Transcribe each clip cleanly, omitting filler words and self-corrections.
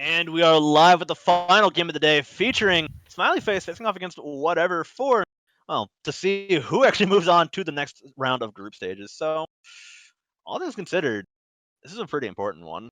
And we are live with the final game of the day featuring Smiley Face facing off against whatever for, well, to see who actually moves on to the next round of group stages. So, all things considered, this is a pretty important one.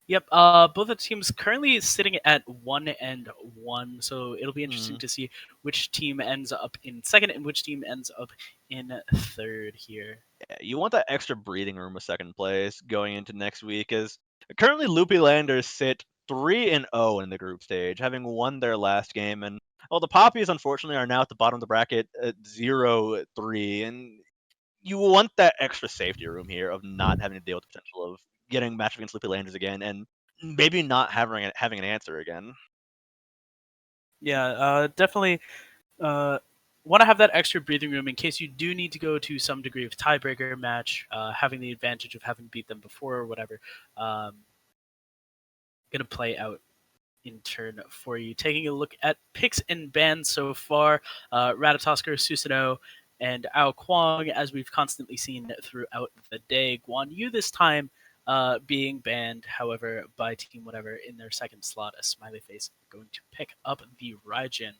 Yep. Both the teams currently sitting at 1-1, so it'll be interesting Hmm. to see which team ends up in second and which team ends up in third here. Yeah, you want that extra breathing room with second place going into next week, as currently Loopy Landers sit 3-0 in the group stage, having won their last game. And well, the Poppies unfortunately are now at the bottom of the bracket at 0-3, and you want that extra safety room here of not having to deal with the potential of getting matched against Loopy Landers again, and maybe not having an answer again. Yeah, definitely want to have that extra breathing room in case you do need to go to some degree of tiebreaker match, having the advantage of having beat them before or whatever. Going to play out in turn for you. Taking a look at picks and bans so far, Ratatosker, Susanoo, and Ao Kwong, as we've constantly seen throughout the day. Guan Yu this time being banned, however, by Team Whatever in their second slot, a Smiley Face going to pick up the Raijin.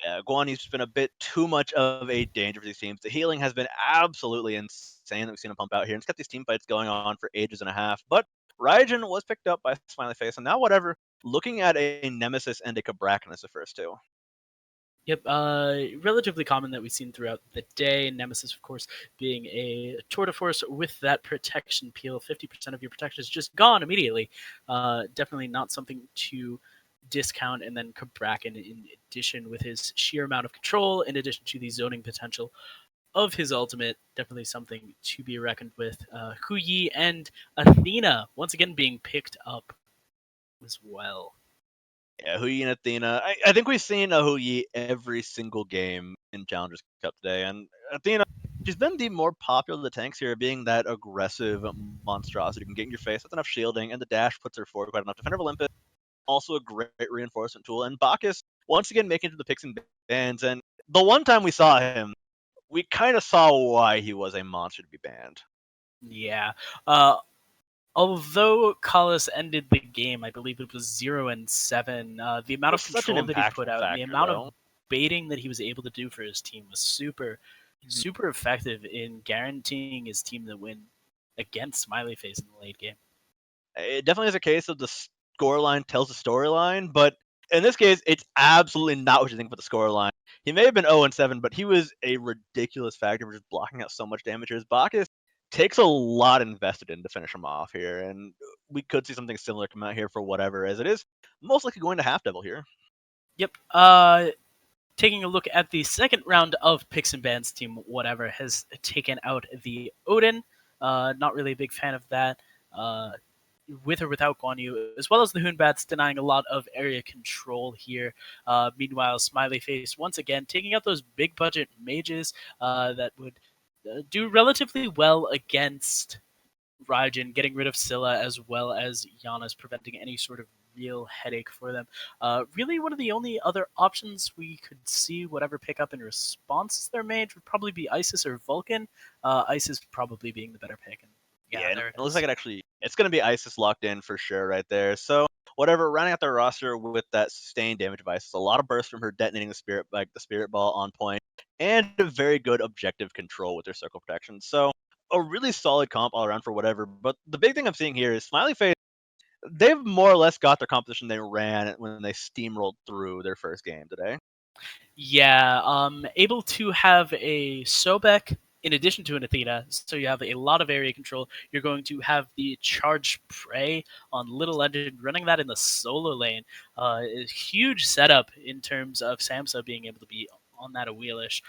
Yeah, Guanyu's been a bit too much of a danger for these teams. The healing has been absolutely insane that we've seen him pump out here, and it's kept these team fights going on for ages and a half. But Raijin was picked up by Smiley Face, and now whatever, looking at a Nemesis and a Cabrakan as the first two. Yep, relatively common that we've seen throughout the day. Nemesis, of course, being a tour de force with that protection peel. 50% of your protection is just gone immediately. Definitely not something to discount. And then Cabrakan, in addition, with his sheer amount of control, in addition to the zoning potential of his ultimate, definitely something to be reckoned with. Hu Yi and Athena, once again, being picked up as well. Yeah, Huyi and Athena. I think we've seen a Huyi every single game in Challengers Cup today, and Athena, she's been the more popular of the tanks here, being that aggressive monstrosity who can get in your face with enough shielding, and the dash puts her forward quite enough. Defender of Olympus, also a great reinforcement tool, and Bacchus once again making it to the picks and bans. And the one time we saw him, we kind of saw why he was a monster to be banned. Yeah. Although Collis ended the game, I believe it was 0-7. The It amount was of such an control that he put impactful out and the factor, amount of though. baiting that he was able to do for his team was super effective in guaranteeing his team the win against Smiley Face in the late game. It definitely is a case of the scoreline tells the storyline, but in this case, it's absolutely not what you think about the scoreline. He may have been 0-7, but he was a ridiculous factor for just blocking out so much damage here. As Bacchus takes a lot invested in to finish him off here, and we could see something similar come out here for whatever, as it is most likely going to half devil here. Yep. Taking a look at the second round of picks and bans, Team Whatever has taken out the Odin. Not really a big fan of that. With or without Guan Yu, as well as the Hoonbats denying a lot of area control here. Meanwhile, Smiley Face once again taking out those big budget mages that would do relatively well against Raijin, getting rid of Scylla as well as Giannis, preventing any sort of real headache for them. Really, one of the only other options we could see whatever pick up in response to their mage would probably be Isis or Vulcan. Isis probably being the better pick. And yeah, Yeah, and there it it looks is. like it's going to be Isis locked in for sure right there. So whatever, rounding out their roster with that sustained damage of Isis, a lot of burst from her detonating the spirit ball on point, and a very good objective control with their circle protection. So a really solid comp all around for whatever. But the big thing I'm seeing here is Smiley Face. They've more or less got their composition they ran when they steamrolled through their first game today. Yeah, able to have a Sobek in addition to an Athena, so you have a lot of area control. You're going to have the charge prey on Little Legend, running that in the solo lane. A huge setup in terms of Samsa being able to be on that Awilix,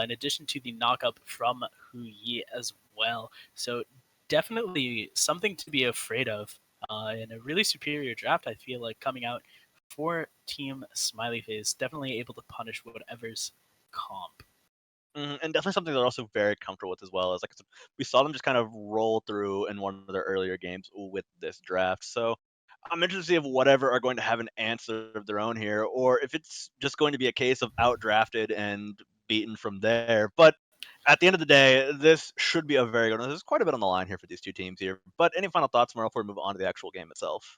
in addition to the knockup from Hu Yi as well. So definitely something to be afraid of. In a really superior draft, I feel like coming out for Team Smiley Face, definitely able to punish whatever's comp. And definitely something they're also very comfortable with as well. As like we saw them just kind of roll through in one of their earlier games with this draft. So I'm interested to see if whatever are going to have an answer of their own here, or if it's just going to be a case of outdrafted and beaten from there. But at the end of the day, this should be a very good one. There's quite a bit on the line here for these two teams here. But any final thoughts, Merle, before we move on to the actual game itself?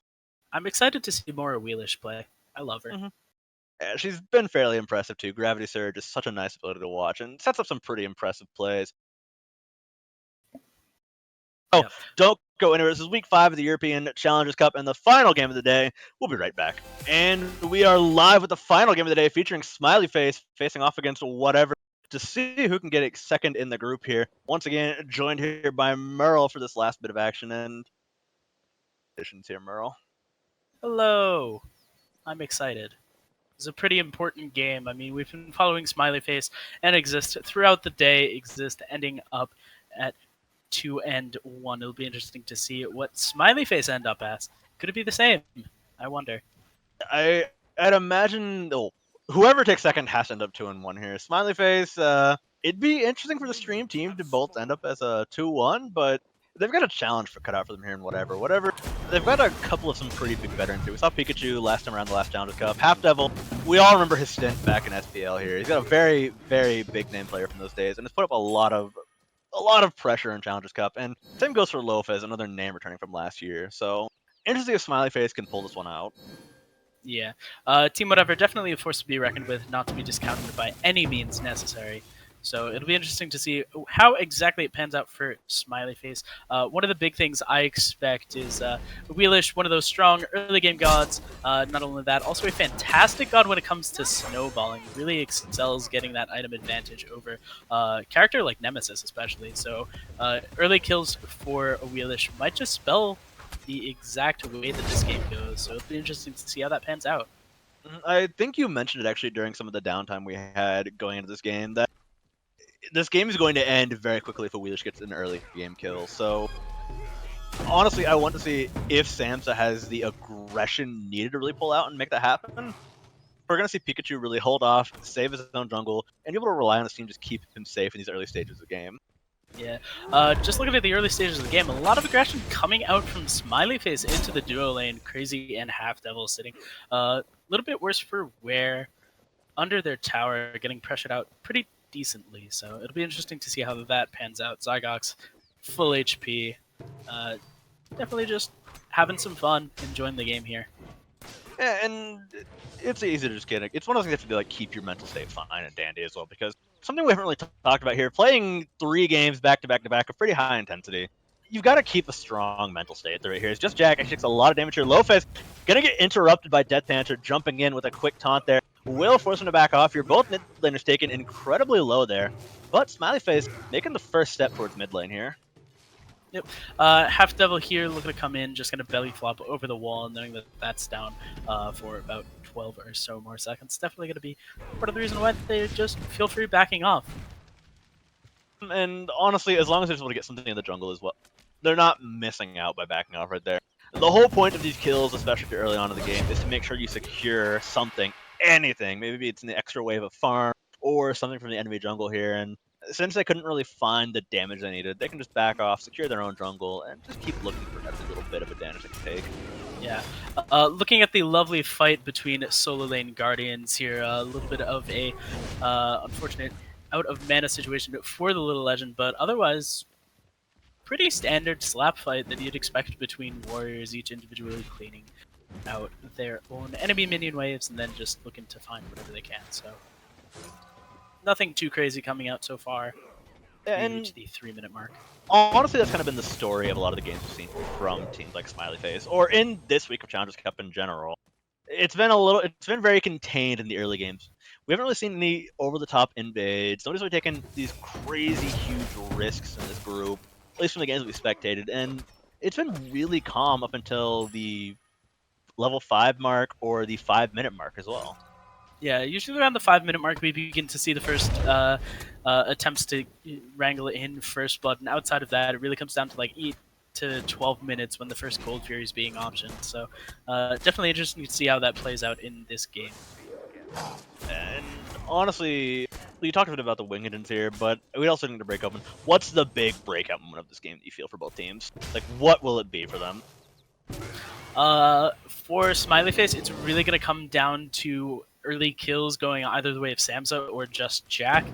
I'm excited to see more Awilix play. I love her. Mhm. Yeah, she's been fairly impressive too. Gravity Surge is such a nice ability to watch and sets up some pretty impressive plays. Oh, Yep. don't go anywhere. This is week 5 of the European Challengers Cup and the final game of the day. We'll be right back. And we are live with the final game of the day featuring Smiley Face facing off against whatever to see who can get a second in the group here. Once again, joined here by Merle for this last bit of action and conditions here, Merle. Hello. I'm excited. It's a pretty important game. I mean, we've been following Smiley Face and Exist throughout the day. Exist ending up at 2-1. It'll be interesting to see what Smiley Face end up as. Could it be the same? I wonder. I'd imagine whoever takes second has to end up 2-1 here. Smiley Face, it'd be interesting for the stream team to both end up as a 2-1, but they've got a challenge for cut out for them here and whatever. They've got a couple of some pretty big veterans here. We saw Pikachu last time around the last Challengers Cup. Half Devil, we all remember his stint back in SPL here. He's got a very, very big name player from those days, and has put up a lot of pressure in Challengers Cup. And same goes for Lopez, another name returning from last year. So interesting if Smiley Face can pull this one out. Yeah. Team Whatever, definitely a force to be reckoned with, not to be discounted by any means necessary. So it'll be interesting to see how exactly it pans out for Smiley Face. One of the big things I expect is Awilix, one of those strong early game gods. Not only that, also a fantastic god when it comes to snowballing. Really excels getting that item advantage over a character like Nemesis, especially. So early kills for Awilix might just spell the exact way that this game goes. So it'll be interesting to see how that pans out. I think you mentioned it actually during some of the downtime we had going into this game that this game is going to end very quickly if Awilix gets an early game kill. So honestly, I want to see if Samsa has the aggression needed to really pull out and make that happen. We're going to see Pikachu really hold off, save his own jungle, and be able to rely on his team to just keep him safe in these early stages of the game. Yeah, just looking at the early stages of the game, a lot of aggression coming out from Smiley Face into the duo lane. Crazy and Half Devil sitting a little bit worse for Wear under their tower, getting pressured out pretty decently. So it'll be interesting to see how that pans out. Zygox, full HP, definitely just having some fun, enjoying the game here. Yeah, and it's easy to just get it. It's one of those things you have to do, like keep your mental state fine and dandy as well, because something we haven't really talked about here, playing 3 games back to back to back of pretty high intensity, you've got to keep a strong mental state right here. It's just Jack actually takes a lot of damage here. Lopez gonna get interrupted by Death Panther jumping in with a quick taunt there. Will force him to back off here. Both mid laners taken incredibly low there, but Smiley Face making the first step towards mid lane here. Yep. Half Devil here looking to come in, just going to belly flop over the wall, knowing that that's down for about 12 or so more seconds. Definitely going to be part of the reason why they just feel free backing off. And honestly, as long as they're able to get something in the jungle as well, they're not missing out by backing off right there. The whole point of these kills, especially early on in the game, is to make sure you secure something, anything. Maybe it's an extra wave of farm or something from the enemy jungle here. And since they couldn't really find the damage they needed, they can just back off, secure their own jungle, and just keep looking for every little bit of advantage they can take. Yeah. Looking at the lovely fight between solo lane guardians here, a little bit of a unfortunate out of mana situation for the little legend, but otherwise pretty standard slap fight that you'd expect between warriors, each individually cleaning out their own enemy minion waves and then just looking to find whatever they can. So nothing too crazy coming out so far. And reach the 3-minute mark. Honestly, that's kind of been the story of a lot of the games we've seen from teams like Smiley Face, or in this week of Challengers Cup in general. It's been very contained in the early games. We haven't really seen any over-the-top invades. Nobody's really taken these crazy huge risks in this group, at least from the games we spectated, and it's been really calm up until the level 5 mark or the 5-minute mark as well. Yeah, usually around the 5-minute mark, we begin to see the first attempts to wrangle it in first blood, and outside of that, it really comes down to like 8 to 12 minutes when the first Gold Fury is being optioned. So definitely interesting to see how that plays out in this game. And honestly, you talked a bit about the Wingedens here, but we also need to break open. What's the big breakout moment of this game that you feel for both teams? Like, what will it be for them? For Smiley Face, it's really going to come down to early kills going either the way of Samsa or just Jack.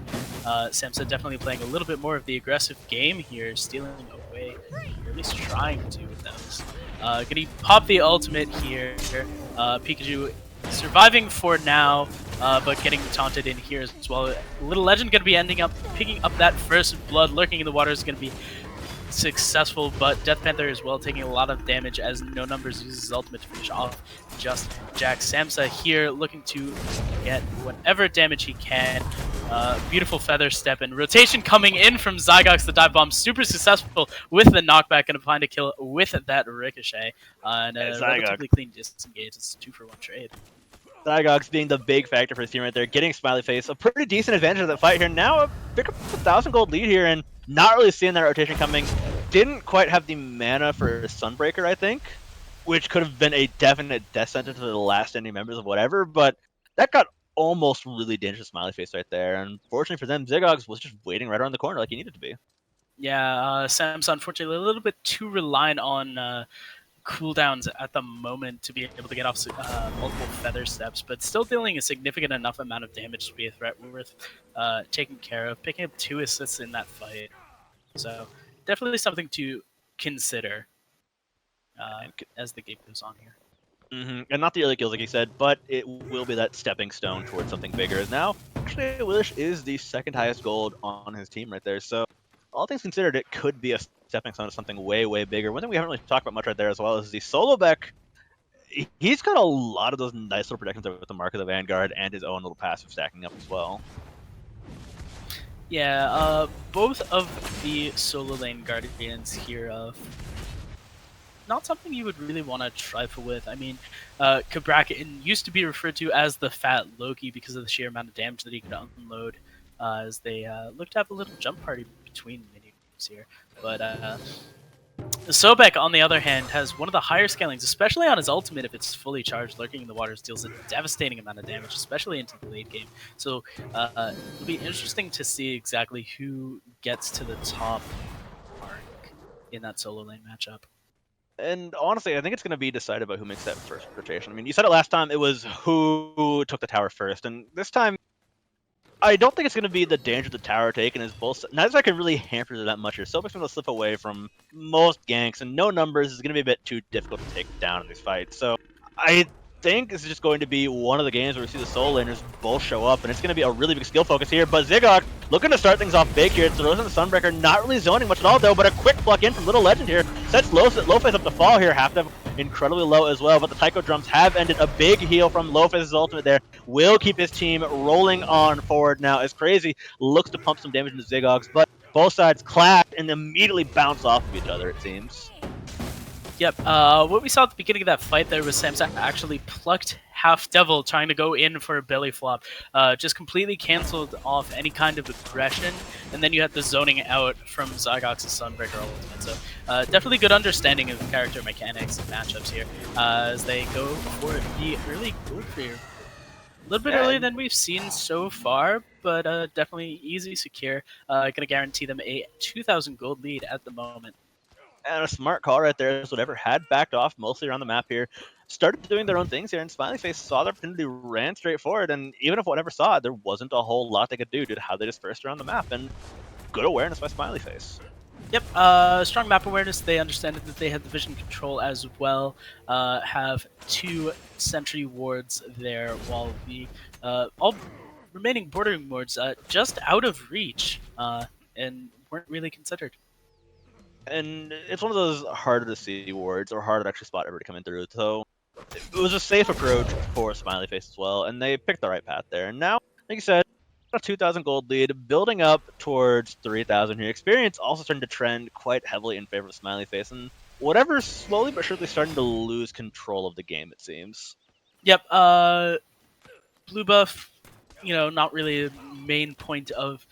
Samsa definitely playing a little bit more of the aggressive game here, stealing away, or at least trying to with those. Gonna pop the ultimate here. Pikachu surviving for now, but getting taunted in here as well. Little Legend gonna be ending up picking up that first blood. Lurking in the water is gonna be successful, but Death Panther as well taking a lot of damage as No Numbers uses his ultimate to finish off just Jack. Samsa here looking to get whatever damage he can. Beautiful feather step and rotation coming in from Zygox, the dive bomb, super successful with the knockback and find a kill with that ricochet. And a relatively clean disengage. It's a 2-for-1 trade. Zygox being the big factor for his team right there, getting Smiley Face a pretty decent advantage of the fight here. Now pick up a 1,000 gold lead here and not really seeing that rotation coming. Didn't quite have the mana for Sunbreaker, I think, which could have been a definite death sentence to the last standing members of whatever, but that got almost really dangerous Smiley Face right there. And fortunately for them, Zygox was just waiting right around the corner like he needed to be. Yeah, Sam's unfortunately a little bit too reliant on cooldowns at the moment to be able to get off multiple feather steps, but still dealing a significant enough amount of damage to be a threat worth taking care of, picking up 2 assists in that fight. So definitely something to consider as the game goes on here. And not the early kills, like you said, but it will be that stepping stone towards something bigger. Now, actually, Awilix is the second highest gold on his team right there, so all things considered, it could be a stepping stone to something way, way bigger. One thing we haven't really talked about much right there as well is the Sobek. He's got a lot of those nice little protections with the Mark of the Vanguard and his own little passive stacking up as well. Yeah, both of the solo lane guardians here not something you would really want to trifle with. I mean, Cabrakan used to be referred to as the Fat Loki because of the sheer amount of damage that he could unload, as they look to have a little jump party between minions here. But Sobek, on the other hand, has one of the higher scalings, especially on his ultimate if it's fully charged. Lurking in the waters deals a devastating amount of damage, especially into the late game. So it'll be interesting to see exactly who gets to the top mark in that solo lane matchup. And honestly, I think it's going to be decided by who makes that first rotation. I mean, you said it last time, it was who took the tower first, and this time, I don't think it's going to be the danger of the tower taken as both. Neither side can really hamper that much here. Sobek's going to slip away from most ganks, and No Numbers is going to be a bit too difficult to take down in these fights. So I think this is just going to be one of the games where we see the solo laners both show up, and it's going to be a really big skill focus here. But Zygox looking to start things off big here. Throws in the Sunbreaker, not really zoning much at all though, but a quick pluck in from Little Legend here sets Lowface up to fall here. Half them incredibly low as well, but the Taiko drums have ended. A big heal from Lowface's ultimate there will keep his team rolling on forward now as Crazy looks to pump some damage into Zygox, but both sides clash and immediately bounce off of each other, it seems. Yep, what we saw at the beginning of that fight there was Samsa actually plucked Half Devil trying to go in for a belly flop. Just completely canceled off any kind of aggression, and then you had the zoning out from Zygox's Sunbreaker ultimate. So definitely good understanding of character mechanics and matchups here as they go for the early gold here. A little bit earlier than we've seen so far, but definitely easy, secure. Gonna guarantee them a 2,000 gold lead at the moment. And a smart call right there is whatever had backed off mostly around the map here, started doing their own things here, and Smiley Face saw their opportunity, ran straight forward, and even if whatever saw it, there wasn't a whole lot they could do due to how they dispersed around the map, and good awareness by Smiley Face. Yep, strong map awareness. They understand that they have the vision control as well. Have 2 sentry wards there, while the all remaining bordering wards just out of reach and weren't really considered. And it's one of those harder to see wards or harder to actually spot everybody coming through. So it was a safe approach for Smiley Face as well, and they picked the right path there. And now, like you said, a 2,000 gold lead, building up towards 3,000 here. Experience also starting to trend quite heavily in favor of Smiley Face, and whatever's slowly but surely starting to lose control of the game, it seems. Yep, blue buff, not really a main point of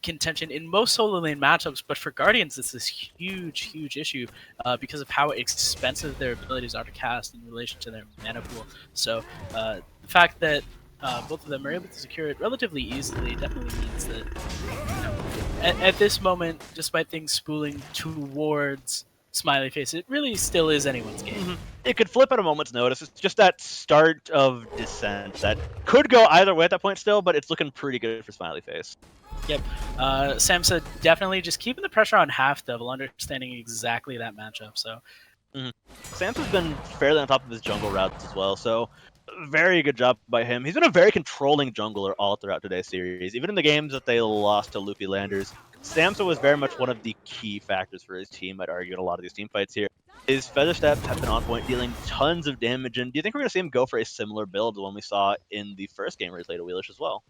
contention in most solo lane matchups, but for Guardians, it's this huge issue because of how expensive their abilities are to cast in relation to their mana pool. So the fact that both of them are able to secure it relatively easily definitely means that at this moment, despite things spooling towards Smiley Face, it really still is anyone's game. It could flip at a moment's notice. It's just that start of descent that could go either way at that point still, but it's looking pretty good for Smiley Face. Yep. Samsa definitely just keeping the pressure on Half Devil, understanding exactly that matchup. So Sam's has been fairly on top of his jungle routes as well, so very good job by him. He's been a very controlling jungler all throughout today's series. Even in the games that they lost to Luffy Landers, Samsa was very much one of the key factors for his team, I'd argue, in a lot of these team fights here. His feather steps have been on point, dealing tons of damage, and do you think we're going to see him go for a similar build to the one we saw in the first game where he played Awilix as well?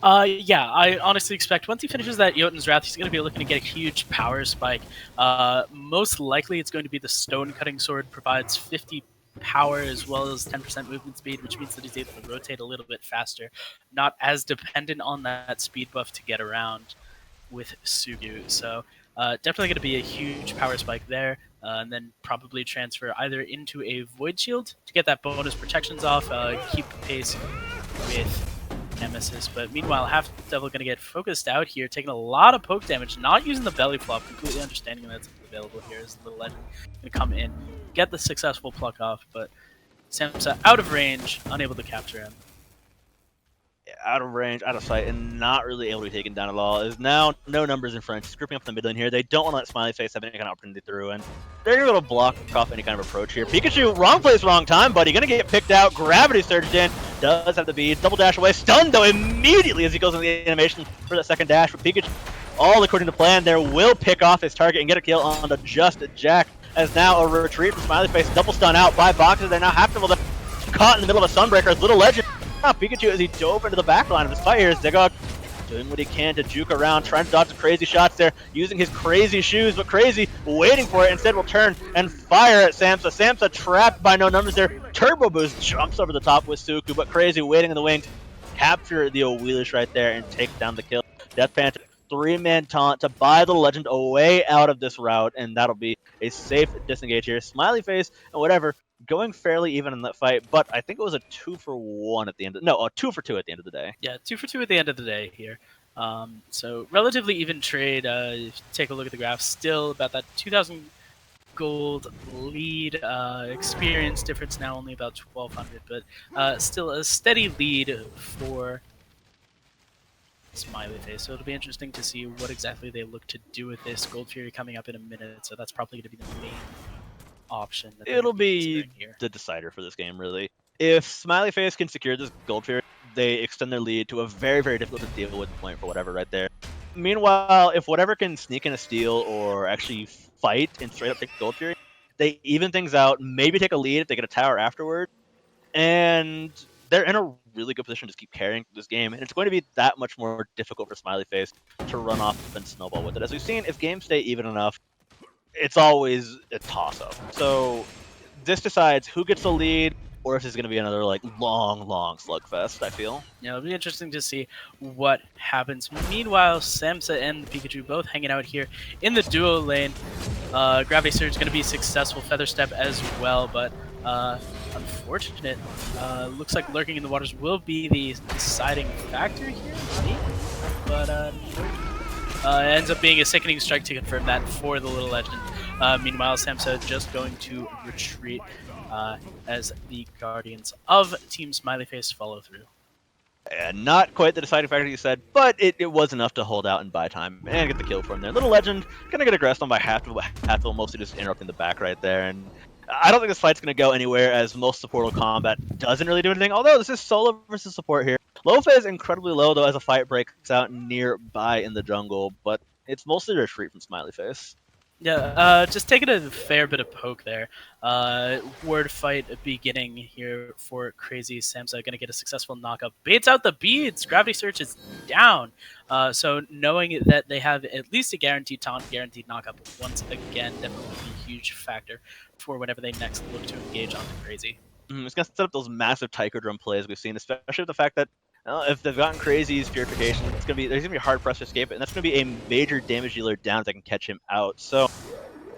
Yeah, I honestly expect once he finishes that Jotun's Wrath, he's going to be looking to get a huge power spike. Most likely it's going to be the Stone Cutting Sword, provides 50 power as well as 10% movement speed, which means that he's able to rotate a little bit faster, not as dependent on that speed buff to get around with Sugu. So definitely going to be a huge power spike there, and then probably transfer either into a Void Shield to get that bonus protections off, keep pace with Nemesis. But meanwhile, Half Devil going to get focused out here, taking a lot of poke damage, not using the belly flop, completely understanding that's available here as Little Legend going to come in, get the successful pluck off, but Samsa out of range, unable to capture him. Out of range, out of sight, and not really able to be taken down at all. Is now no numbers in front. Just grouping up the mid lane here. They don't want to let Smiley Face have any kind of opportunity through, and they're going to block off any kind of approach here. Pikachu, wrong place, wrong time, buddy. Going to get picked out. Gravity surged in. Does have the bead. Double dash away. Stunned, though, immediately as he goes into the animation for that second dash. But Pikachu, all according to plan, there will pick off his target and get a kill on the Just Jack. As now a retreat from Smiley Face. Double stun out by Bacchus. They now have to caught in the middle of a Sunbreaker. Little Legend. Pikachu as he dove into the back line of his fight here. Zigog doing what he can to juke around, trying to dodge some crazy shots there, using his crazy shoes, but Crazy waiting for it. Instead will turn and fire at Samsa. Samsa trapped by no numbers there. Turbo Boost jumps over the top with Suku, but Crazy waiting in the wing to capture the Awilix right there and take down the kill. Death Panther, 3-man taunt to buy the Legend away out of this route, and that'll be a safe disengage here. Smiley Face and whatever, going fairly even in that fight, but I think it was a 2-for-1 at the end of a 2-for-2 at the end of the day. Yeah, 2-for-2 at the end of the day here. So relatively even trade. Take a look at the graph. Still about that 2,000 gold lead. Experience difference now only about 1,200, but still a steady lead for Smiley Face. So it'll be interesting to see what exactly they look to do with this. Gold Fury coming up in a minute, so that's probably going to be the main option. It'll be the decider for this game, really. If Smiley Face can secure this Gold Fury, they extend their lead to a very, very difficult to deal with point for whatever right there. Meanwhile, if whatever can sneak in a steal or actually fight and straight up take Gold Fury, they even things out, maybe take a lead if they get a tower afterward, and they're in a really good position to just keep carrying this game, and it's going to be that much more difficult for Smiley Face to run off and snowball with it. As we've seen, if games stay even enough, it's always a toss-up. So this decides who gets the lead, or if it's going to be another like long slugfest, I feel. Yeah, it'll be interesting to see what happens. Meanwhile, Samsa and Pikachu both hanging out here in the duo lane. Gravity Surge is going to be successful, Feather Step as well, but unfortunate. Looks like Lurking in the Waters will be the deciding factor here, but it ends up being a Sickening Strike to confirm that for the Little Legend. Meanwhile, Samsa just going to retreat as the Guardians of Team Smiley Face follow through. And not quite the deciding factor you said, but it was enough to hold out and buy time and get the kill from there. Little Legend gonna get aggressed on by Halfdevil, mostly just interrupting the back right there. And I don't think this fight's gonna go anywhere, as most supportal combat doesn't really do anything. Although this is solo versus support here. Lofa is incredibly low though as a fight breaks out nearby in the jungle, but it's mostly a retreat from Smiley Face. Yeah, just taking a fair bit of poke there. Word fight beginning here for Crazy. Samsa going to get a successful knockup. Baits out the beads. Gravity Search is down. So knowing that they have at least a guaranteed taunt, guaranteed knockup, once again, definitely a huge factor for whenever they next look to engage onto Crazy. It's going to set up those massive Taiko Drum plays we've seen, especially with the fact that if they've gotten Crazy's Purification, there's gonna be hard pressed to escape it, and that's gonna be a major damage dealer down if they can catch him out. So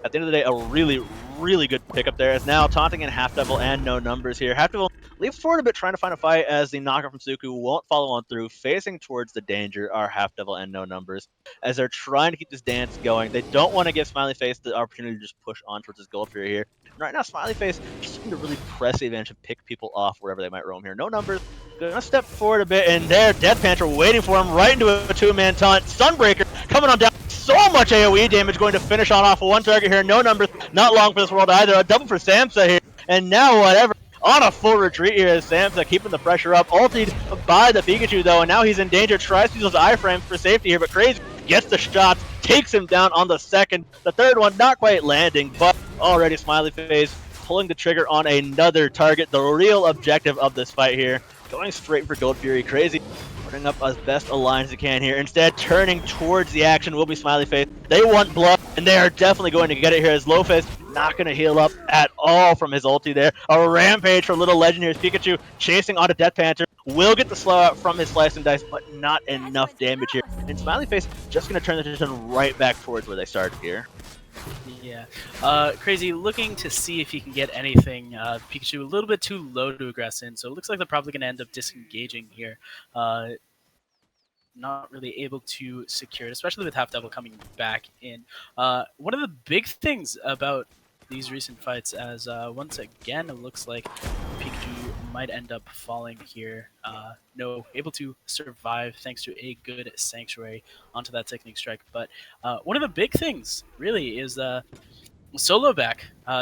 at the end of the day, a really good pickup there. As now taunting in Half Devil and no numbers here. Half Devil leaps forward a bit, trying to find a fight as the knocker from Suku won't follow on through. Facing towards the danger are Half Devil and no numbers as they're trying to keep this dance going. They don't want to give Smiley Face the opportunity to just push on towards his Gold Fury here. And right now, Smiley Face just looking to really press the advantage and pick people off wherever they might roam here. No numbers. Gonna step forward a bit, and there, Death Panther waiting for him right into a 2-man taunt. Sunbreaker coming on down. So much AoE damage, going to finish off one target here. No numbers, not long for this world either. A double for Samsa here, and now whatever. On a full retreat here is Samsa, keeping the pressure up. Ulted by the Pikachu though, and now he's in danger. Tries to use those iframes for safety here, but Crazy gets the shots, takes him down on the second. The third one not quite landing, but already Smiley Face pulling the trigger on another target. The real objective of this fight here, going straight for Gold Fury. Crazy putting up as best a line as he can here. Instead, turning towards the action will be Smiley Face. They want blood, and they are definitely going to get it here as Lofez not going to heal up at all from his ulti there. A rampage from Little Legend here as Pikachu chasing onto Death Panther. Will get the slow out from his Slice and Dice, but not enough damage here. And Smiley Face just going to turn the attention right back towards where they started here. Yeah. Crazy looking to see if he can get anything. Pikachu a little bit too low to aggress in, so it looks like they're probably going to end up disengaging here. Not really able to secure it, especially with Half Devil coming back in. One of the big things about these recent fights, as once again it looks like Pikachu might end up falling here. No, able to survive thanks to a good Sanctuary onto that Technique Strike. But one of the big things really is Sobek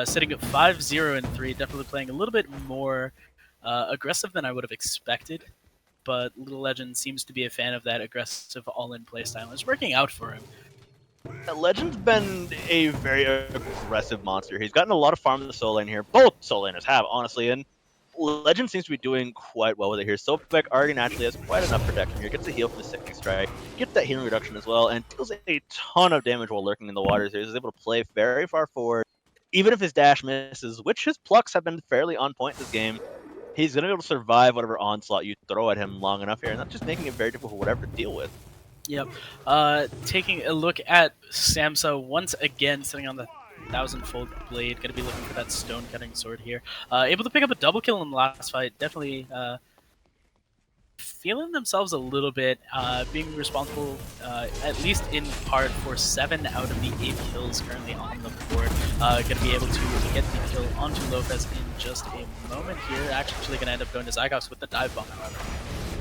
sitting at 5-0 and 3, definitely playing a little bit more aggressive than I would have expected. But Little Legend seems to be a fan of that aggressive all-in playstyle. It's working out for him. Legend's been a very aggressive monster. He's gotten a lot of farm in the soul lane here. Both soul laners have, honestly, and Legend seems to be doing quite well with it here. Sobek already naturally has quite enough protection here. Gets a heal for the Technique Strike, gets that healing reduction as well, and deals a ton of damage while lurking in the waters here. He's able to play very far forward. Even if his dash misses, which his plucks have been fairly on point this game, he's going to be able to survive whatever onslaught you throw at him long enough here, and that's just making it very difficult for whatever to deal with. Yep. Taking a look at Samsa once again sitting on the 1000-fold blade. Going to be looking for that stone-cutting sword here. Able to pick up a double kill in the last fight. Definitely feeling themselves a little bit, being responsible, at least in part, for 7 out of the 8 kills currently on the board. Going to be able to get the kill onto Lopez in just a moment here. Actually going to end up going to Zygox with the dive bomb, however.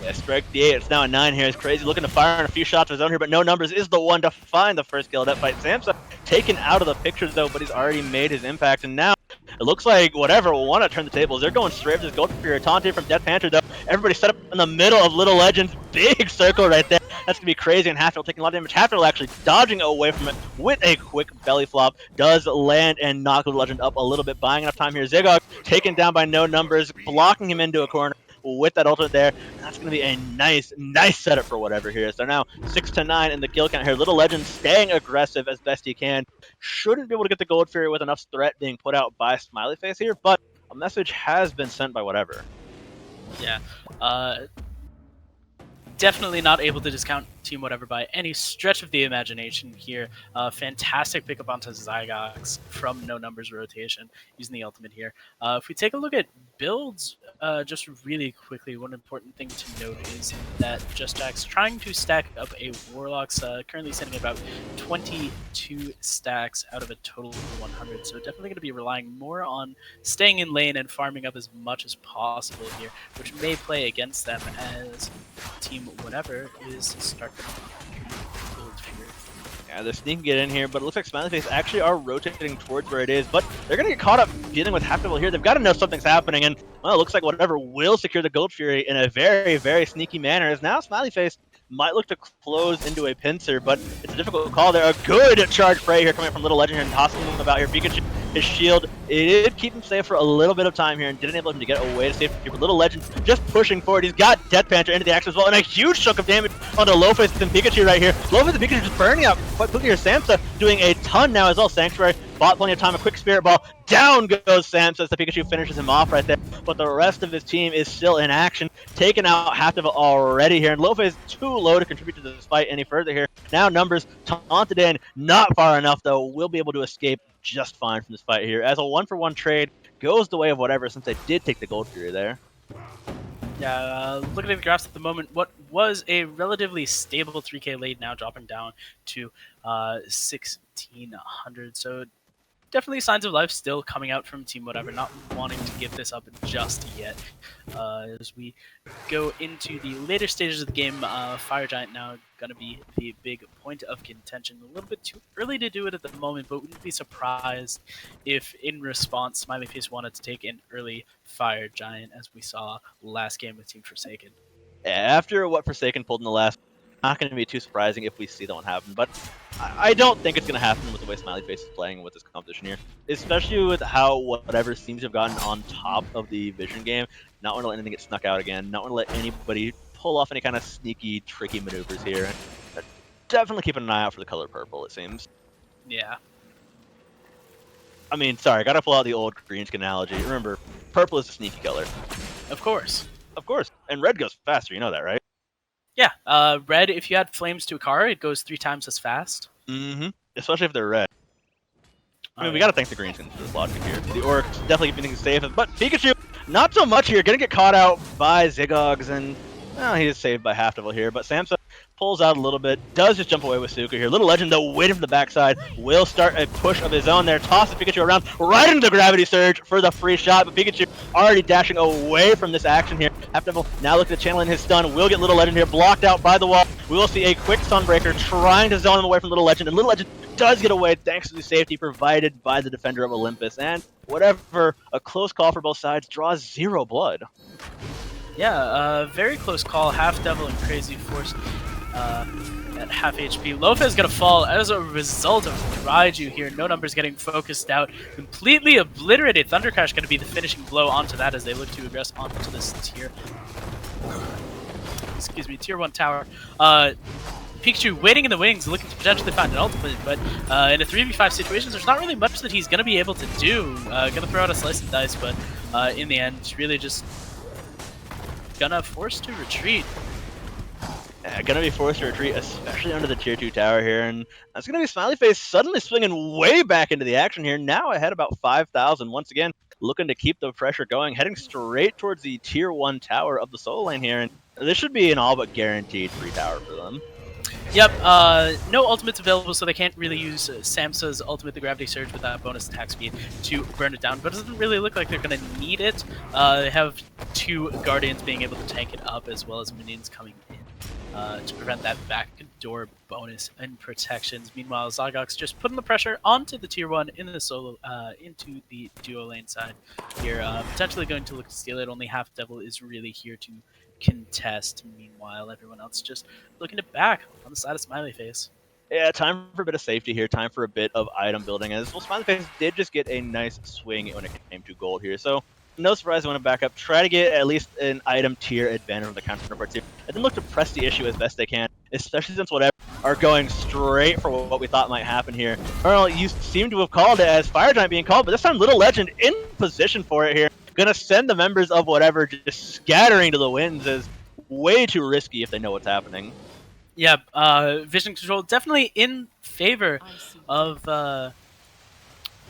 Yeah, strike the 8. It's now a 9 here. It's Crazy looking to fire on a few shots of his own here, but no numbers is the one to find the first kill of that fight. Samsa taken out of the pictures, though, but he's already made his impact, and now it looks like whatever will want to turn the tables. They're going straight for this Gold Fury. Tauntaunt from Death Panther, though. Everybody set up in the middle of Little Legend's big circle right there. That's going to be Crazy, and Halfdale taking a lot of damage. Halfdale actually dodging away from it with a quick belly flop. Does land and knock Little Legend up a little bit, buying enough time here. Zigog taken down by no numbers, blocking him into a corner with that ultimate there. And that's going to be a nice setup for whatever here. So now 6-9 in the kill count here. Little Legend staying aggressive as best he can. Shouldn't be able to get the Gold Fury with enough threat being put out by Smiley Face here, but a message has been sent by whatever. Yeah. Definitely not able to discount Team Whatever by any stretch of the imagination here. Fantastic pickup onto Zygox from no numbers rotation using the ultimate here. If we take a look at builds, just really quickly, one important thing to note is that Just Jack's trying to stack up a Warlock's currently sitting at about 22 stacks out of a total of 100. So definitely going to be relying more on staying in lane and farming up as much as possible here, which may play against them as Team Whatever is starting Gold Fury. Yeah, they're sneaking it in here, but it looks like Smiley Face actually are rotating towards where it is, but they're going to get caught up dealing with Half Devil here. They've got to know something's happening, and, well, it looks like whatever will secure the Gold Fury in a very sneaky manner, as now Smiley Face might look to close into a pincer, but it's a difficult call there. A good charge spray here coming from Little Legend and tossing him about here. Pikachu, his shield, it did keep him safe for a little bit of time here and didn't enable him to get away to safety. But Little Legend just pushing forward. He's got Death Panther into the action as well, and a huge chunk of damage onto Lofus and Pikachu right here. Lofus and Pikachu just burning out quite quickly here. Samsa doing a ton now as well. Sanctuary bought plenty of time, a quick Spirit Ball. Down goes Samsa as the Pikachu finishes him off right there. But the rest of his team is still in action, taking out half of it already here. And Lofus is too low to contribute to this fight any further here. Now numbers taunted in, not far enough though. Will be able to escape just fine from this fight here, as a 1-for-1 trade goes the way of whatever, since they did take the Gold Fury there. Yeah, looking at the graphs at the moment, what was a relatively stable 3k lead now dropping down to 1600. So definitely signs of life still coming out from Team Whatever, not wanting to give this up just yet. As we go into the later stages of the game, Fire Giant now going to be the big point of contention. A little bit too early to do it at the moment, but wouldn't be surprised if, in response, Smiley Face wanted to take an early Fire Giant, as we saw last game with Team Forsaken. After what Forsaken pulled in the last, not going to be too surprising if we see that one happen, but I don't think it's going to happen with the way Smiley Face is playing with this competition here, especially with how whatever seems to have gotten on top of the Vision game. Not want to let anything get snuck out again, not want to let anybody pull off any kind of sneaky, tricky maneuvers here. Definitely keep an eye out for the color purple, it seems. Yeah. I mean, sorry, gotta pull out the old green skin analogy. Remember, purple is a sneaky color. Of course. Of course. And red goes faster, you know that, right? Yeah. Red, if you add flames to a car, it goes 3 times as fast. Mm-hmm. Especially if they're red. I mean, we gotta thank the green skins for this logic here. The Orcs definitely keeping things safe, but Pikachu, not so much here. Gonna get caught out by Ziggogs, and he is saved by Half Devil here. But Samsa pulls out a little bit, does just jump away with Suka here. Little Legend, though, waiting from the backside, will start a push of his own there. Tosses Pikachu around, right into the Gravity Surge for the free shot, but Pikachu already dashing away from this action here. Half Devil now looking to channel in his stun, will get Little Legend here, blocked out by the wall. We will see a quick Sunbreaker trying to zone him away from Little Legend, and Little Legend does get away thanks to the safety provided by the defender of Olympus. And whatever, a close call for both sides, draws 0 blood. Yeah, very close call. Half Devil and Crazy forced at half HP. Lopez gonna fall as a result of Raiju here. No numbers getting focused out. Completely obliterated. Thunder Crash gonna be the finishing blow onto that as they look to aggress onto this tier. Excuse me, tier 1 tower. Pikachu waiting in the wings, looking to potentially find an ultimate, but in a 3v5 situation, there's not really much that he's going to be able to do. Gonna throw out a slice of dice, but in the end, really just gonna force to retreat. Gonna be forced to retreat, especially under the tier 2 tower here, and that's gonna be Smiley Face suddenly swinging way back into the action here, now ahead about 5,000. Once again, looking to keep the pressure going, heading straight towards the tier 1 tower of the solo lane here, and this should be an all but guaranteed free tower for them. Yep, no ultimates available, so they can't really use Samsa's ultimate, the Gravity Surge, with that bonus attack speed to burn it down, but it doesn't really look like they're going to need it. They have 2 Guardians being able to tank it up, as well as minions coming in to prevent that backdoor bonus and protections. Meanwhile, Zygox just putting the pressure onto the tier 1 in the solo, into the duo lane side here, potentially going to look to steal it. Only Half Devil is really here to contest. Meanwhile, everyone else just looking to back on the side of Smiley Face. Yeah, time for a bit of safety here, time for a bit of item building, as well Smiley Face did just get a nice swing when it came to gold here, so no surprise they want to back up, try to get at least an item tier advantage on the counterparts here, and then look to press the issue as best they can, especially since whatever are going straight for what we thought might happen here. Earl, you seem to have called it as Fire Giant being called, but this time Little Legend in position for it here. Gonna send the members of whatever just scattering to the winds is way too risky if they know what's happening. Yeah, vision control definitely in favor of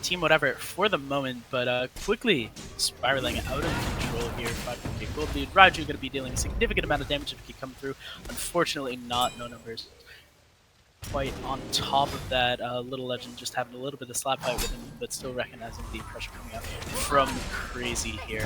Team Whatever for the moment, but quickly spiraling out of control here. 5.8 gold lead. Raiju going to be dealing a significant amount of damage if he can come through. Unfortunately, not. No numbers quite on top of that. Little Legend just having a little bit of slap fight with him, but still recognizing the pressure coming out from Crazy here.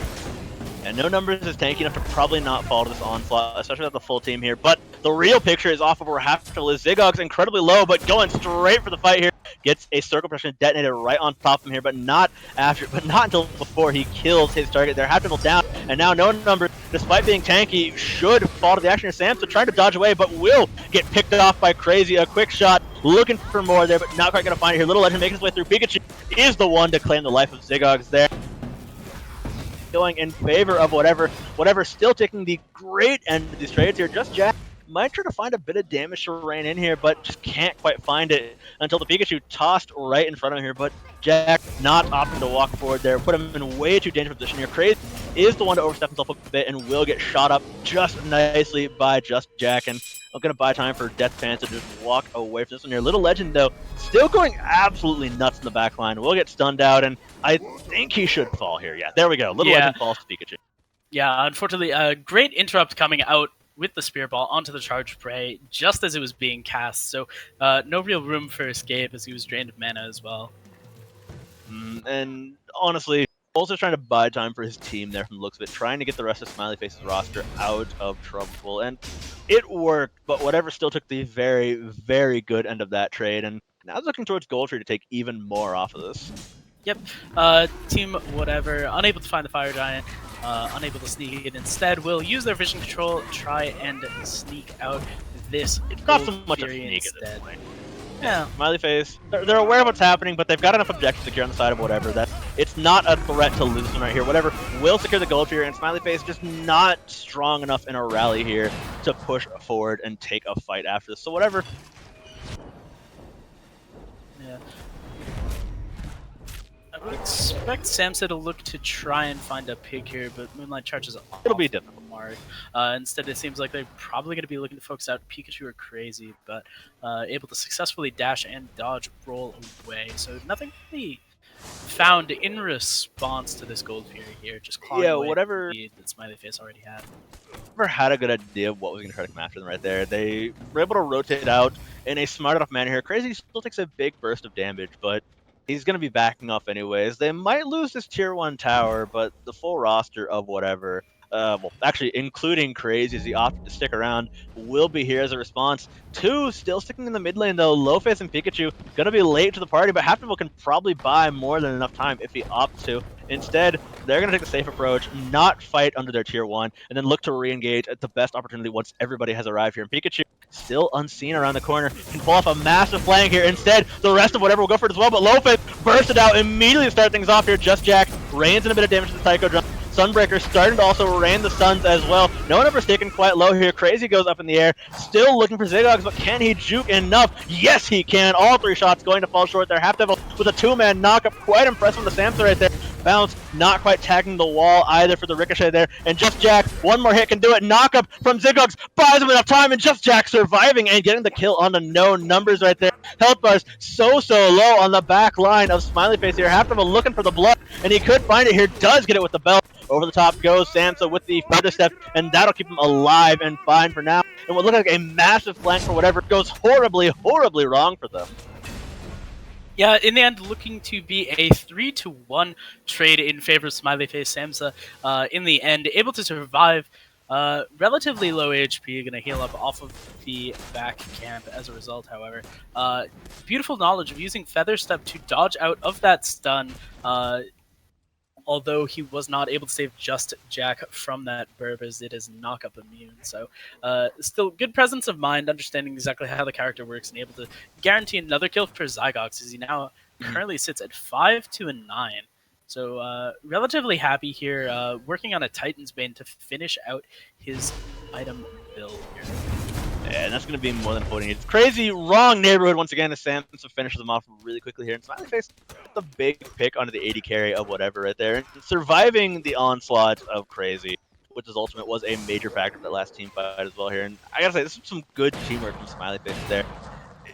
And no numbers is tanky enough to probably not fall to this onslaught, especially with the full team here. But the real picture is off of where Half Devil is. Ziggogs incredibly low, but going straight for the fight here. Gets a circle pressure detonated right on top of him here, but not until before he kills his target there. Half Devil down, and now no numbers, despite being tanky, should fall to the action of Samsa, trying to dodge away, but will get picked off by Crazy. A quick shot, looking for more there, but not quite gonna find it here. Little Legend making his way through. Pikachu is the one to claim the life of Ziggogs there. Going in favor of whatever still taking the great end of these trades here. Just Jack might try to find a bit of damage to rain in here, but just can't quite find it until the Pikachu tossed right in front of him here. But Jack not opting to walk forward there, put him in way too dangerous position here. Crazy is the one to overstep himself a bit and will get shot up just nicely by Just Jack. And I'm going to buy time for Death Pants to just walk away from this one here. Little Legend, though, still going absolutely nuts in the back line. Will get stunned out, and I think he should fall here. Yeah, there we go. Little Legend falls to Pikachu. Yeah, unfortunately, a great interrupt coming out with the Spear Ball onto the Charged Prey just as it was being cast, so no real room for escape as he was drained of mana as well. And honestly, also trying to buy time for his team there from the looks of it, trying to get the rest of Smiley Face's roster out of trouble. And it worked, but whatever still took the very, very good end of that trade. And now it's looking towards Goldtree to take even more off of this. Yep. Team whatever, unable to find the Fire Giant, unable to sneak it. Instead, will use their vision control, try and sneak out this It's not so Gold much a Fury sneak at instead. this point. Yeah. Smiley Face, they're aware of what's happening, but they've got enough objectives secure on the side of whatever that it's not a threat to lose them right here. Whatever will secure the gold here, and Smiley Face just not strong enough in a rally here to push forward and take a fight after this. So whatever. Yeah. I would expect Samsa to look to try and find a pick here, but Moonlight charges off. It'll be difficult. Mark. Instead, it seems like they're probably going to be looking to focus out Pikachu or Crazy, but able to successfully dash and dodge roll away. So nothing really found in response to this Gold Fury here, just clawing away whatever. the lead that Smiley Face already had. Never had a good idea of what was going to try to come after them right there. They were able to rotate out in a smart enough manner here. Crazy still takes a big burst of damage, but he's going to be backing off anyways. They might lose this tier 1 tower, but the full roster of whatever, well, actually including Crazy as he opted to stick around, will be here as a response. 2 still sticking in the mid lane though. Lowface and Pikachu going to be late to the party, but Half-Devil can probably buy more than enough time if he opts to. Instead, they're going to take the safe approach, not fight under their tier 1, and then look to re-engage at the best opportunity once everybody has arrived here. And Pikachu, still unseen around the corner, can pull off a massive flank here. Instead, the rest of whatever will go for it as well, but Lowface bursted out immediately to start things off here. Just Jack rains in a bit of damage to the Psycho Drum. Sunbreaker starting to also rain the stuns as well. No one ever sticking quite low here. Crazy goes up in the air, still looking for Zigzags, but can he juke enough? Yes, he can. All 3 shots going to fall short there. Half-Devil with a 2-man knockup. Quite impressive with the Samsa right there. Bounce, not quite tagging the wall either for the ricochet there. And Just Jack, one more hit can do it. Knockup from Zigzags buys him enough time, and Just Jack surviving and getting the kill on the no numbers right there. Health bars so low on the back line of Smiley Face here. Half-Devil looking for the blood, and he could find it here. Does get it with the belt. Over the top goes Samsa with the feather step, and that'll keep him alive and fine for now. And what looked like a massive flank for whatever goes horribly, horribly wrong for them. Yeah, in the end, looking to be a 3-1 trade in favor of Smiley Face. Samsa, in the end, able to survive. Relatively low HP, going to heal up off of the back camp as a result, however. Beautiful knowledge of using Feather Step to dodge out of that stun. Although he was not able to save Just Jack from that burb as it is knock-up immune. So still good presence of mind, understanding exactly how the character works, and able to guarantee another kill for Zygox as he now currently sits at 5-9. So relatively happy here, working on a Titan's Bane to finish out his item build here. And that's going to be more than holding it. It's Crazy, wrong neighborhood once again as Samsa finishes them off really quickly here. And Smiley Face, the big pick onto the AD carry of whatever right there. And surviving the onslaught of Crazy, which is ultimate, was a major factor of that last team fight as well here. And I got to say, this is some good teamwork from Smiley Face there.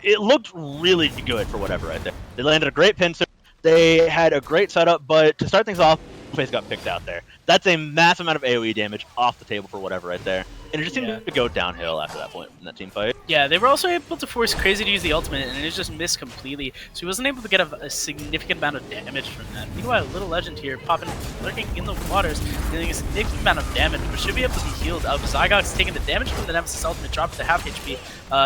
It looked really good for whatever right there. They landed a great pincer. They had a great setup, but to start things off, Face got picked out there. That's a massive amount of AoE damage off the table for whatever right there. And it just seemed to go downhill after that point in that team fight. Yeah, they were also able to force Crazy to use the ultimate, and it just missed completely. So he wasn't able to get a significant amount of damage from that. Meanwhile, Little Legend here, popping, lurking in the waters, dealing a significant amount of damage, but should be able to be healed up. Zygox taking the damage from the Nemesis ultimate, dropped to half HP,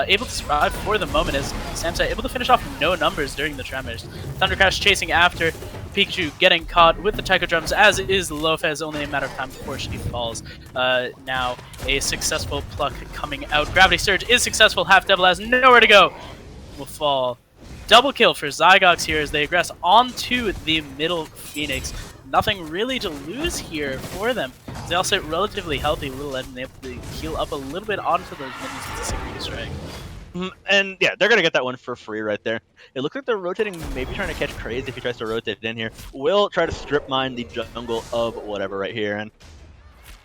able to survive for the moment as Samsa able to finish off no numbers during the Tremors. Thundercrash chasing after. Pikachu getting caught with the Taiko Drums, as is Lofez, only a matter of time before she falls. Now, a successful pluck coming out. Gravity Surge is successful. Half-Devil has nowhere to go. Will fall. Double kill for Zygox here as they aggress onto the middle Phoenix. Nothing really to lose here for them. They all sit relatively healthy. Little Legend able to heal up a little bit onto those minions with the Synchro Strike. And yeah, they're going to get that one for free right there. It looks like they're rotating, maybe trying to catch Crazy if he tries to rotate it in here. Will try to strip mine the jungle of whatever right here. And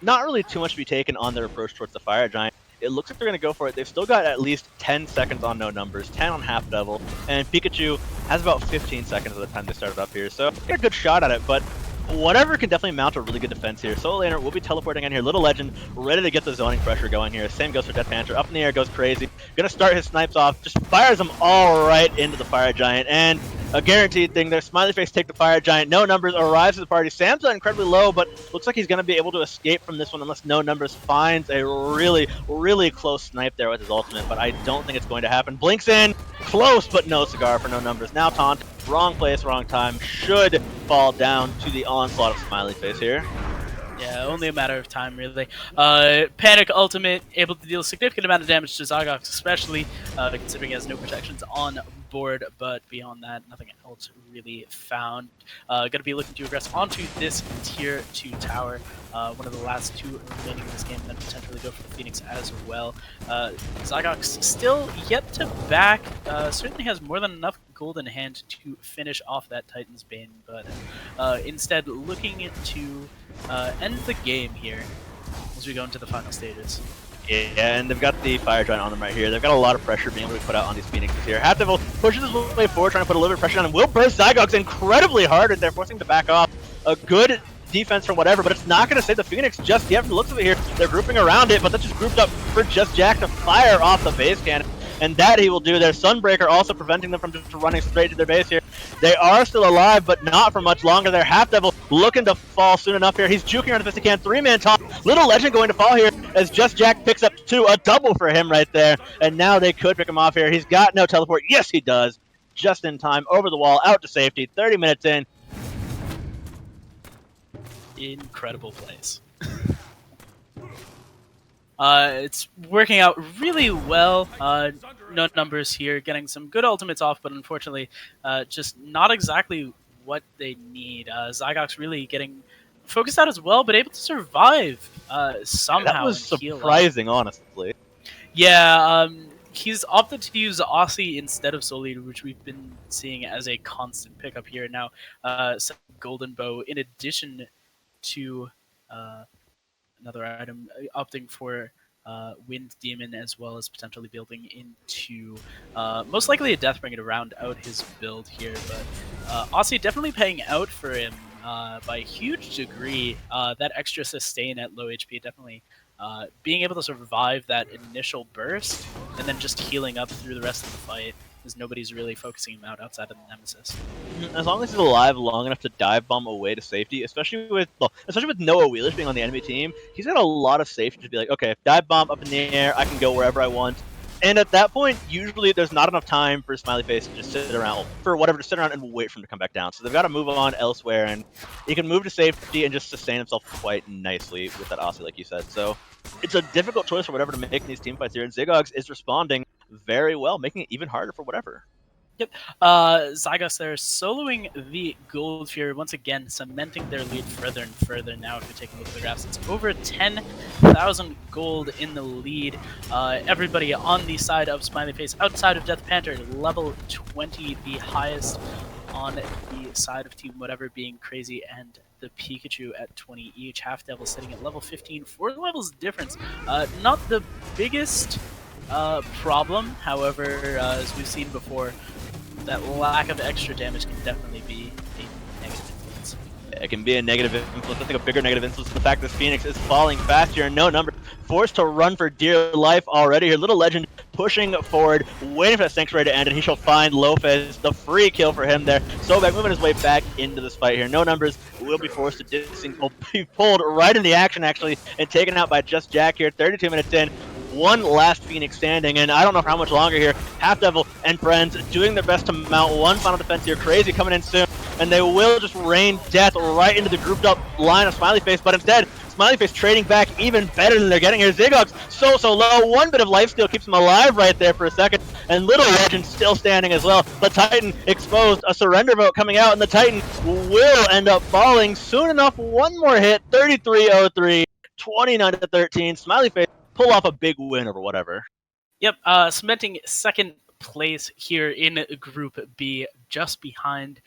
not really too much to be taken on their approach towards the Fire Giant. It looks like they're going to go for it. They've still got at least 10 seconds on no numbers, 10 on Half-Devil, and Pikachu has about 15 seconds of the time they started up here. So get a good shot at it, but whatever can definitely mount a really good defense here. Solo Laner will be teleporting in here. Little Legend ready to get the zoning pressure going here. Same goes for Death Panther. Up in the air goes Crazy. Gonna start his snipes off. Just fires them all right into the Fire Giant. And a guaranteed thing there. Smiley Face take the Fire Giant. No Numbers arrives at the party. Sam's incredibly low, but looks like he's going to be able to escape from this one unless No Numbers finds a really, really close snipe there with his ultimate, but I don't think it's going to happen. Blinks in, close, but no cigar for No Numbers. Now taunt, wrong place, wrong time. Should fall down to the onslaught of Smiley Face here. Yeah, only a matter of time, really. Panic Ultimate, able to deal a significant amount of damage to Zygox, especially considering he has no protections on board, but beyond that, nothing else really found. Going to be looking to aggress onto this tier 2 tower, one of the last two remaining in this game, and then potentially go for the Phoenix as well. Zygox still yet to back, certainly has more than enough gold in hand to finish off that Titan's Bane, but instead looking to end the game here as we go into the final stages. Yeah, and they've got the Fire Giant on them right here. They've got a lot of pressure being able to put out on these Phoenixes here. Half Devil pushes his way forward, trying to put a little bit of pressure on him. Will burst Zygox incredibly hard right there, forcing him to back off. A good defense from whatever, but it's not going to save the Phoenix just yet from the looks of it here. They're grouping around it, but that's just grouped up for Just Jack to fire off the base cannon. And that he will do there. Sunbreaker also preventing them from just running straight to their base here. They are still alive, but not for much longer. They're Half Devil looking to fall soon enough here. He's juking around the best he can. 3-man top. Little Legend going to fall here as Just Jack picks up 2. A double for him right there. And now they could pick him off here. He's got no teleport. Yes, he does. Just in time. Over the wall. Out to safety. 30 minutes in. Incredible plays. It's working out really well. No Numbers here, getting some good ultimates off, but unfortunately, just not exactly what they need. Zygox really getting focused out as well, but able to survive somehow. That was surprising, honestly. Yeah, he's opted to use Aussie instead of Soul Eater, which we've been seeing as a constant pickup here. Now, Golden Bow, in addition to another item, opting for Wind Demon, as well as potentially building into most likely a Deathbringer to round out his build here. But Aussie definitely paying out for him by a huge degree. That extra sustain at low HP definitely being able to survive that initial burst and then just healing up through the rest of the fight, as nobody's really focusing him out outside of the Nemesis. As long as he's alive long enough to dive bomb away to safety, especially with no Awilix being on the enemy team, he's got a lot of safety to be like, okay, dive bomb up in the air, I can go wherever I want. And at that point, usually there's not enough time for Smiley Face to just sit around, and wait for him to come back down. So they've got to move on elsewhere, and he can move to safety and just sustain himself quite nicely with that Aussie, like you said. So it's a difficult choice for whatever to make in these team fights here, and Zygox is responding very well, making it even harder for whatever. Yep. Zygox there soloing the gold here, once again cementing their lead further and further now. If you take a look at the graphs, it's over 10,000 gold in the lead. Everybody on the side of Smiley Face, outside of Death Panther, level 20, the highest on the side of Team Whatever, being Crazy and the Pikachu at 20 each. Half Devil sitting at level 15, 4 levels difference. Not the biggest problem, however, as we've seen before, that lack of extra damage can definitely be a negative influence. It can be a negative influence. I think a bigger negative influence is the fact that Phoenix is falling faster and No Number forced to run for dear life already here. Little Legend pushing forward, waiting for that Sanctuary to end, and he shall find Lopez. The free kill for him there. Sobek moving his way back into this fight here. No Numbers will be forced to will be pulled right in the action, actually, and taken out by Just Jack here. 32 minutes in. One last Phoenix standing, and I don't know for how much longer here. Half Devil and friends doing their best to mount one final defense here. Crazy coming in soon, and they will just rain death right into the grouped up line of Smiley Face, but instead, Smiley Face trading back even better than they're getting here. Zygox so low. One bit of lifesteal keeps him alive right there for a second, and Little Legend still standing as well. The Titan exposed, a surrender vote coming out, and the Titan will end up falling soon enough. One more hit, 33-03, 29-13. Smiley Face pull off a big win or whatever. Yep, cementing second place here in Group B, just behind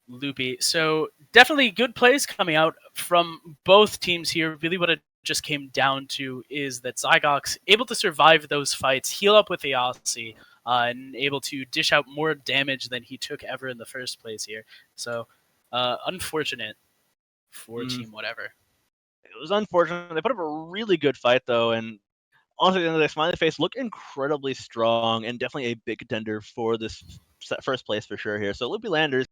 Loopy. So definitely good plays coming out from both teams here. Really what it just came down to is that Zygox able to survive those fights, heal up with the Aussie, and able to dish out more damage than he took ever in the first place here. So unfortunate for Team Whatever. It was unfortunate. They put up a really good fight, though, and honestly, at the end of the day, Smiley Face look incredibly strong and definitely a big contender for this first place for sure here. So Loopy Landers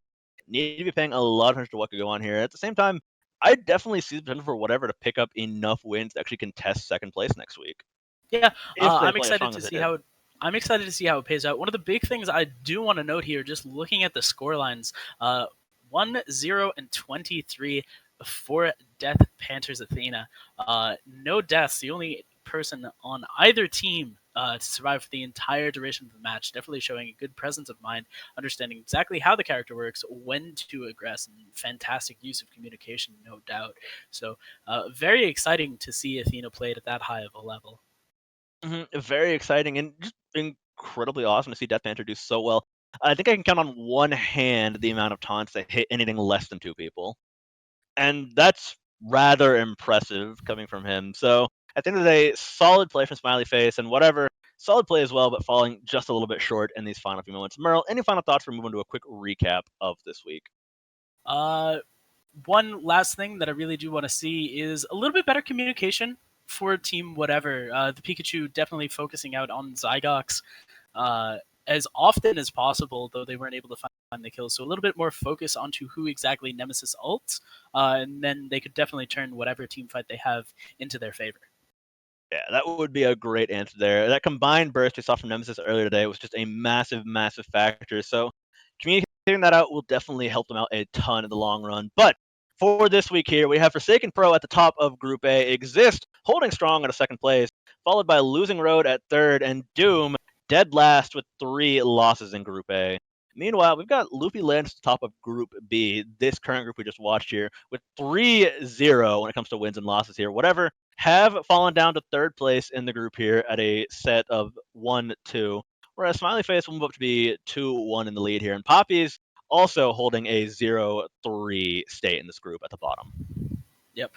need to be paying a lot of attention to what could go on here. At the same time, I definitely see the potential for whatever to pick up enough wins to actually contest second place next week. Yeah, If they I'm play as excited strong to as they see did. how I'm excited to see how it pays out. One of the big things I do want to note here, just looking at the score lines, 1-0 and 23 for Death Panthers Athena. No deaths. The only person on either team to survive for the entire duration of the match. Definitely showing a good presence of mind, understanding exactly how the character works, when to aggress, and fantastic use of communication, no doubt. So, very exciting to see Athena played at that high of a level. Very exciting and just incredibly awesome to see Death Panther do so well. I think I can count on one hand the amount of taunts that hit anything less than 2 people. And that's rather impressive coming from him. So at the end of the day, solid play from Smiley Face and whatever. Solid play as well, but falling just a little bit short in these final few moments. Merle, any final thoughts for moving to a quick recap of this week? Uh, One last thing that I really do want to see is a little bit better communication for Team Whatever. The Pikachu definitely focusing out on Zygox uh, as often as possible, though they weren't able to find the kills. So a little bit more focus onto who exactly Nemesis ults, and then they could definitely turn whatever team fight they have into their favor. Yeah, that would be a great answer there. That combined burst we saw from Nemesis earlier today was just a massive, massive factor. So communicating that out will definitely help them out a ton in the long run. But for this week here, we have Forsaken Pro at the top of Group A, Exist holding strong at a second place, followed by Losing Road at third, and Doom dead last with 3 losses in Group A. Meanwhile, we've got Loopy Lands at the top of Group B, this current group we just watched here, with 3-0 when it comes to wins and losses here. Whatever have fallen down to third place in the group here at a set of 1-2, whereas Smiley Face will move up to be 2-1 in the lead here. And Poppy's also holding a 0-3 state in this group at the bottom. Yep.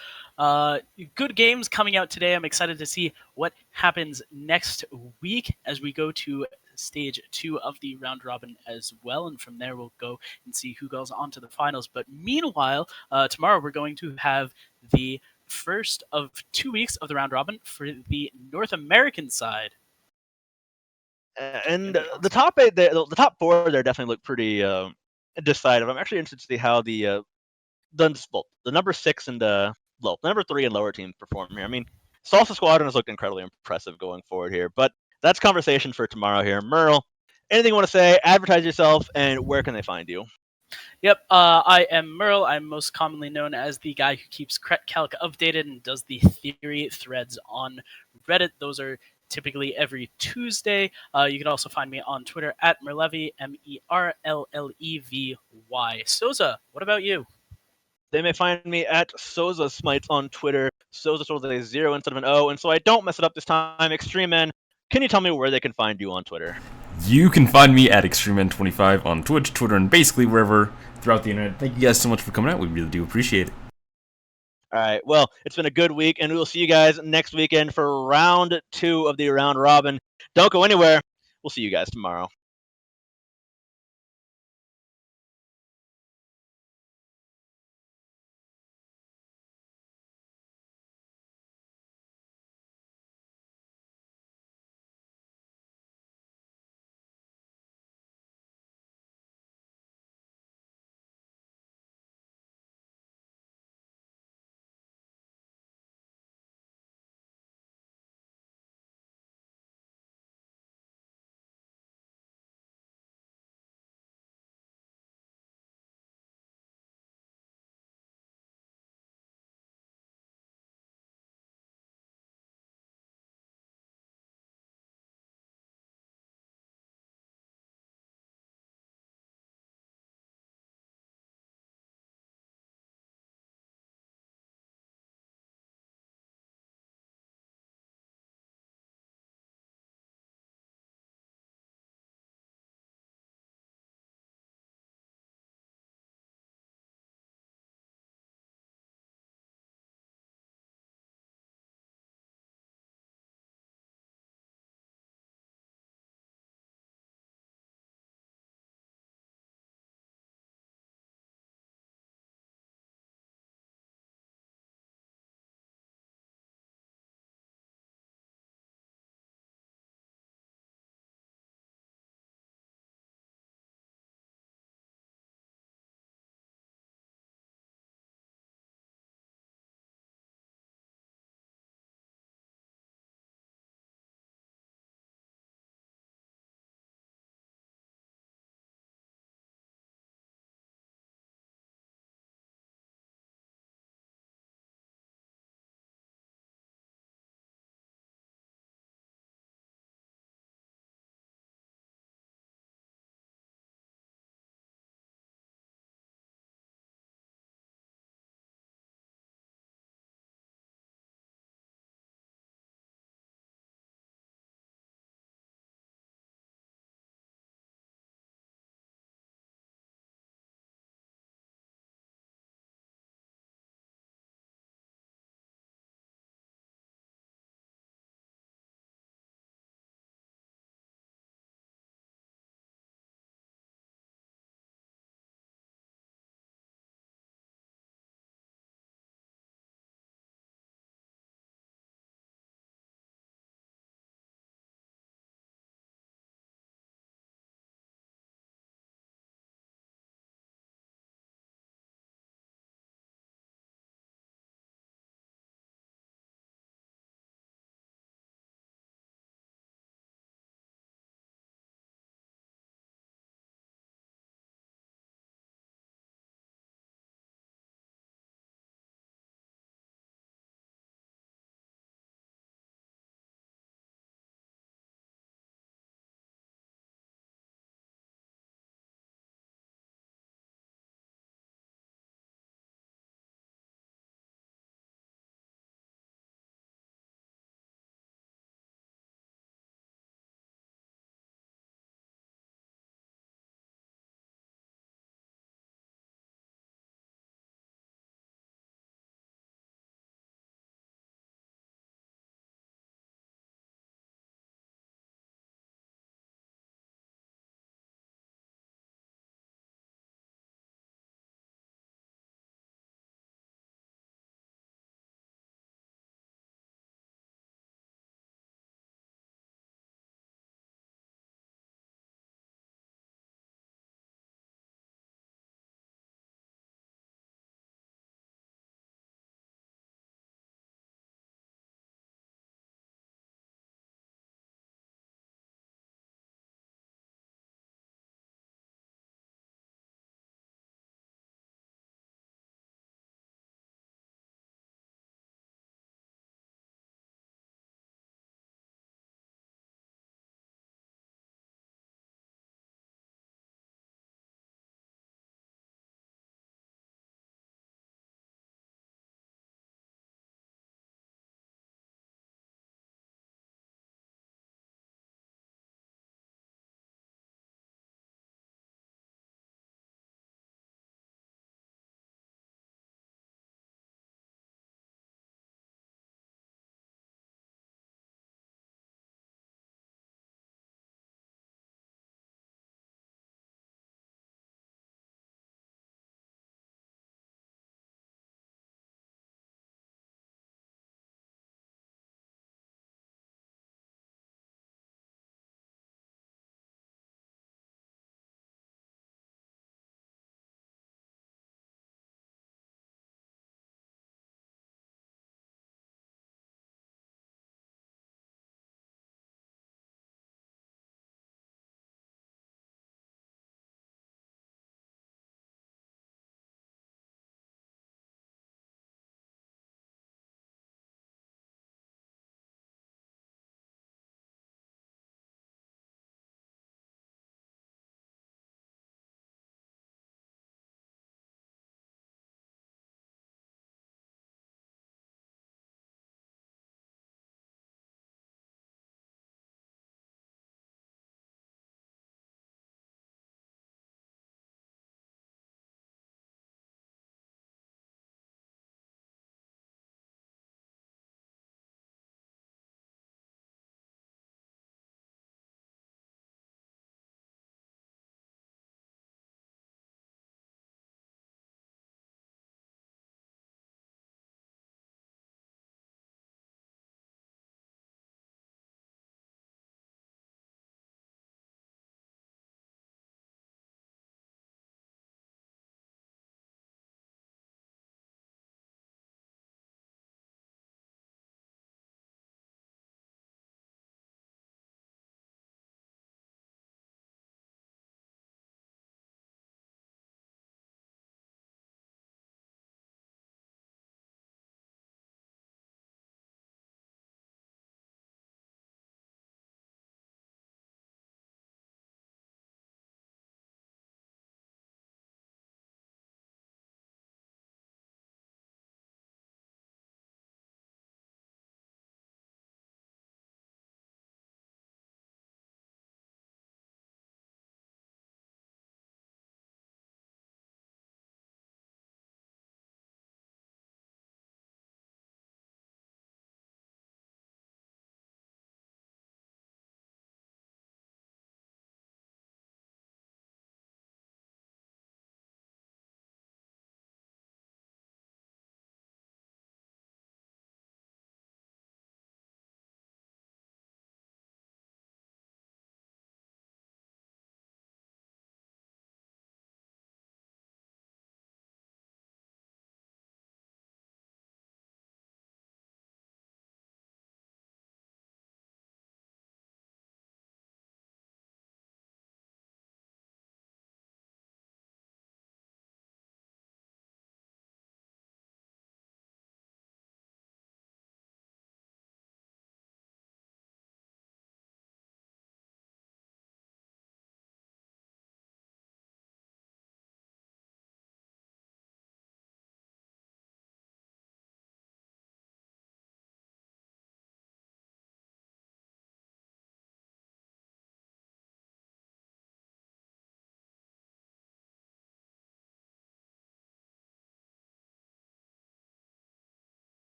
Good games coming out today. I'm excited to see what happens next week as we go to stage 2 of the round robin as well. And from there, we'll go and see who goes on to the finals. But meanwhile, tomorrow we're going to have the first of 2 weeks of the round robin for the North American side. And the top 8, the top 4 there definitely look pretty decisive. I'm actually interested to see how the number 6 and the number 3 and lower teams perform here. I mean, Salsa Squadron has looked incredibly impressive going forward here, but that's conversation for tomorrow here. Merle, anything you want to say? Advertise yourself, and where can they find you? Yep, I am Merle. I'm most commonly known as the guy who keeps CretCalc updated and does the theory threads on Reddit. Those are typically every Tuesday. You can also find me on Twitter at Merlevy, Merllevy. Soza, what about you? They may find me at Soza Smites on Twitter. Soza spells with a 0 instead of an O, and so I don't mess it up this time. Extreme Men, can you tell me where they can find you on Twitter? You can find me at ExtremeN25 on Twitch, Twitter, and basically wherever throughout the internet. Thank you guys so much for coming out. We really do appreciate it. All right. Well, it's been a good week, and we will see you guys next weekend for round 2 of the round robin. Don't go anywhere. We'll see you guys tomorrow.